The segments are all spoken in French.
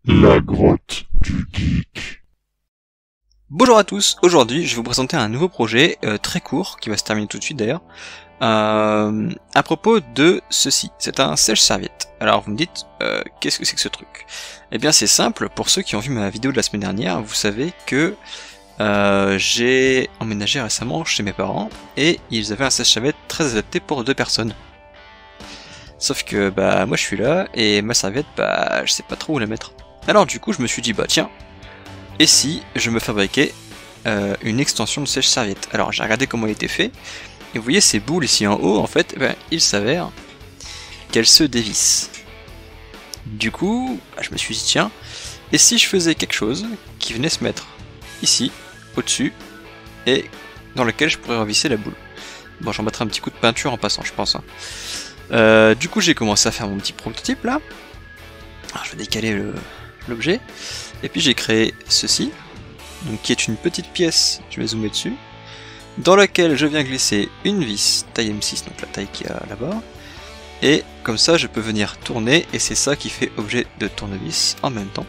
La grotte du geek. Bonjour à tous, aujourd'hui je vais vous présenter un nouveau projet très court, qui va se terminer tout de suite d'ailleurs, à propos de ceci. C'est un sèche-serviette. Alors vous me dites, qu'est-ce que c'est que ce truc? Eh bien c'est simple, pour ceux qui ont vu ma vidéo de la semaine dernière, vous savez que j'ai emménagé récemment chez mes parents, et ils avaient un sèche-serviette très adapté pour 2 personnes. Sauf que bah moi je suis là, et ma serviette, bah je sais pas trop où la mettre. Alors du coup je me suis dit, bah tiens, et si je me fabriquais une extension de sèche-serviette? Alors j'ai regardé comment il était fait, et vous voyez ces boules ici en haut, en fait, ben, il s'avère qu'elles se dévissent. Du coup, bah, je me suis dit tiens, et si je faisais quelque chose qui venait se mettre ici, au-dessus, et dans lequel je pourrais revisser la boule. Bon, j'en mettrai un petit coup de peinture en passant, je pense. Hein. Du coup j'ai commencé à faire mon petit prototype là. Alors, je vais décaler l'objet. Et puis j'ai créé ceci, donc qui est une petite pièce, je vais zoomer dessus, dans laquelle je viens glisser une vis taille M6, donc la taille qu'il y a là-bas, et comme ça je peux venir tourner, et c'est ça qui fait objet de tournevis en même temps,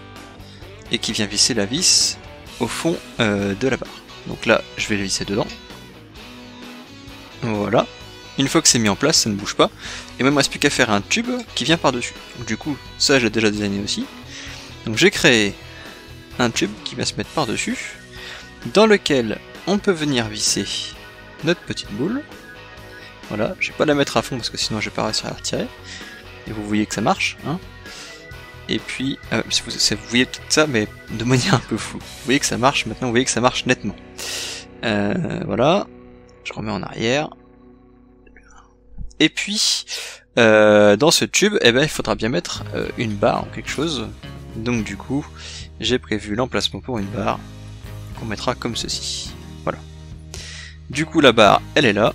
et qui vient visser la vis au fond de la barre. Donc là je vais le visser dedans, voilà. Une fois que c'est mis en place, ça ne bouge pas, et même il ne reste plus qu'à faire un tube qui vient par-dessus. Donc du coup, ça j'ai déjà designé aussi. Donc j'ai créé un tube qui va se mettre par-dessus, dans lequel on peut venir visser notre petite boule. Voilà, je vais pas la mettre à fond parce que sinon je vais pas réussir à la retirer. Et vous voyez que ça marche, hein. Et puis, vous voyez tout ça, mais de manière un peu floue. Vous voyez que ça marche, maintenant vous voyez que ça marche nettement. Voilà, je remets en arrière. Et puis, dans ce tube, eh ben, il faudra bien mettre une barre ou quelque chose. Donc du coup, j'ai prévu l'emplacement pour une barre qu'on mettra comme ceci. Voilà. Du coup, la barre, elle est là.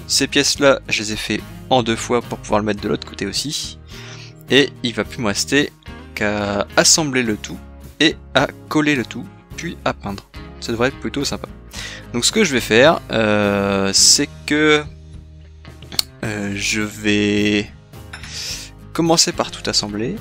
Ces pièces-là, je les ai fait en 2 fois pour pouvoir le mettre de l'autre côté aussi. Et il va plus me rester qu'à assembler le tout et à coller le tout, puis à peindre. Ça devrait être plutôt sympa. Donc ce que je vais faire, c'est que je vais commencer par tout assembler.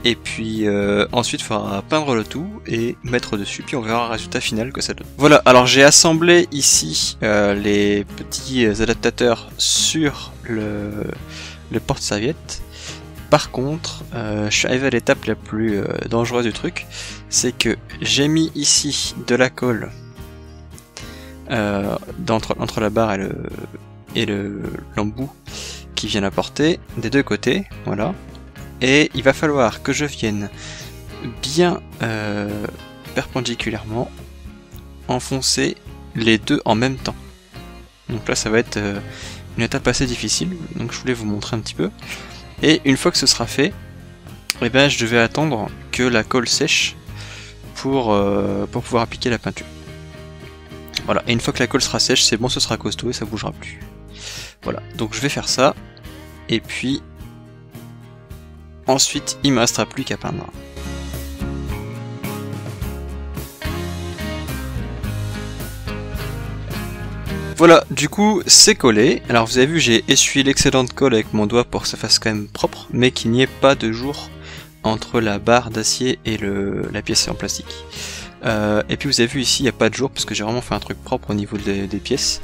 Et puis ensuite il faudra peindre le tout et mettre dessus, puis on verra le résultat final que ça donne. Voilà, alors j'ai assemblé ici les petits adaptateurs sur le porte-serviette. Par contre, je suis arrivé à l'étape la plus dangereuse du truc, c'est que j'ai mis ici de la colle entre la barre et l'embout qui vient la porter des 2 côtés, voilà. Et il va falloir que je vienne bien perpendiculairement enfoncer les 2 en même temps. Donc là ça va être une étape assez difficile, donc je voulais vous montrer un petit peu. Et une fois que ce sera fait, eh ben, je vais attendre que la colle sèche pour pouvoir appliquer la peinture. Voilà, et une fois que la colle sera sèche, c'est bon, ce sera costaud et ça bougera plus. Voilà, donc je vais faire ça, et puis ensuite, il ne me restera plus qu'à peindre. Voilà, du coup, c'est collé. Alors vous avez vu, j'ai essuyé l'excédent de colle avec mon doigt pour que ça fasse quand même propre, mais qu'il n'y ait pas de jour entre la barre d'acier et la pièce en plastique. Et puis vous avez vu ici, il n'y a pas de jour, parce que j'ai vraiment fait un truc propre au niveau des pièces.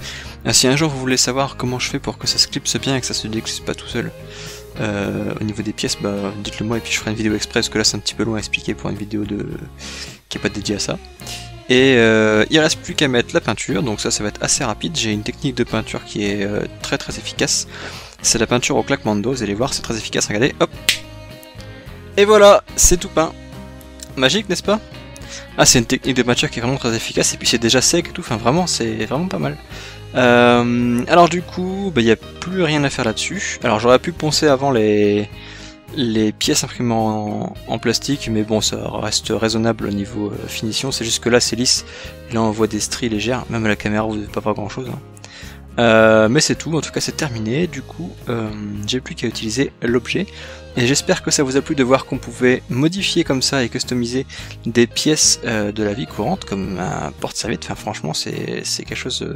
Si un jour vous voulez savoir comment je fais pour que ça se clipse bien et que ça se déclipse pas tout seul, au niveau des pièces, bah dites-le moi et puis je ferai une vidéo express, parce que là c'est un petit peu long à expliquer pour une vidéo qui est pas dédiée à ça. Et il reste plus qu'à mettre la peinture, donc ça va être assez rapide. J'ai une technique de peinture qui est très efficace. C'est la peinture au claquement de doigts, vous allez voir, c'est très efficace, regardez, hop. Et voilà, c'est tout peint. Magique, n'est-ce pas? Ah, c'est une technique de peinture qui est vraiment très efficace, et puis c'est déjà sec et tout, enfin vraiment, c'est vraiment pas mal. Alors du coup, il n'y a plus rien à faire là-dessus. Alors j'aurais pu poncer avant les pièces imprimées en plastique, mais bon, ça reste raisonnable au niveau finition. C'est juste que là c'est lisse, et là on voit des stries légères, même à la caméra vous ne voyez pas grand chose. Hein. Mais c'est tout, en tout cas c'est terminé. Du coup, j'ai plus qu'à utiliser l'objet. Et j'espère que ça vous a plu de voir qu'on pouvait modifier comme ça et customiser des pièces de la vie courante, comme un porte-serviette. Enfin franchement c'est quelque chose...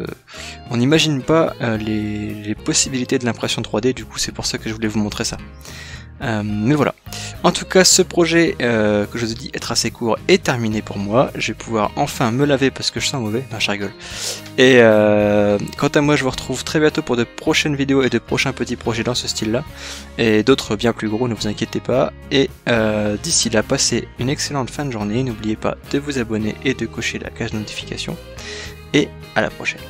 on n'imagine pas les possibilités de l'impression 3D, du coup c'est pour ça que je voulais vous montrer ça. Mais voilà. En tout cas, ce projet que je vous ai dit être assez court est terminé pour moi. Je vais pouvoir enfin me laver parce que je sens mauvais. Non, je rigole. Et quant à moi, je vous retrouve très bientôt pour de prochaines vidéos et de prochains petits projets dans ce style-là. Et d'autres bien plus gros, ne vous inquiétez pas. Et d'ici là, passez une excellente fin de journée. N'oubliez pas de vous abonner et de cocher la cloche de notification. Et à la prochaine.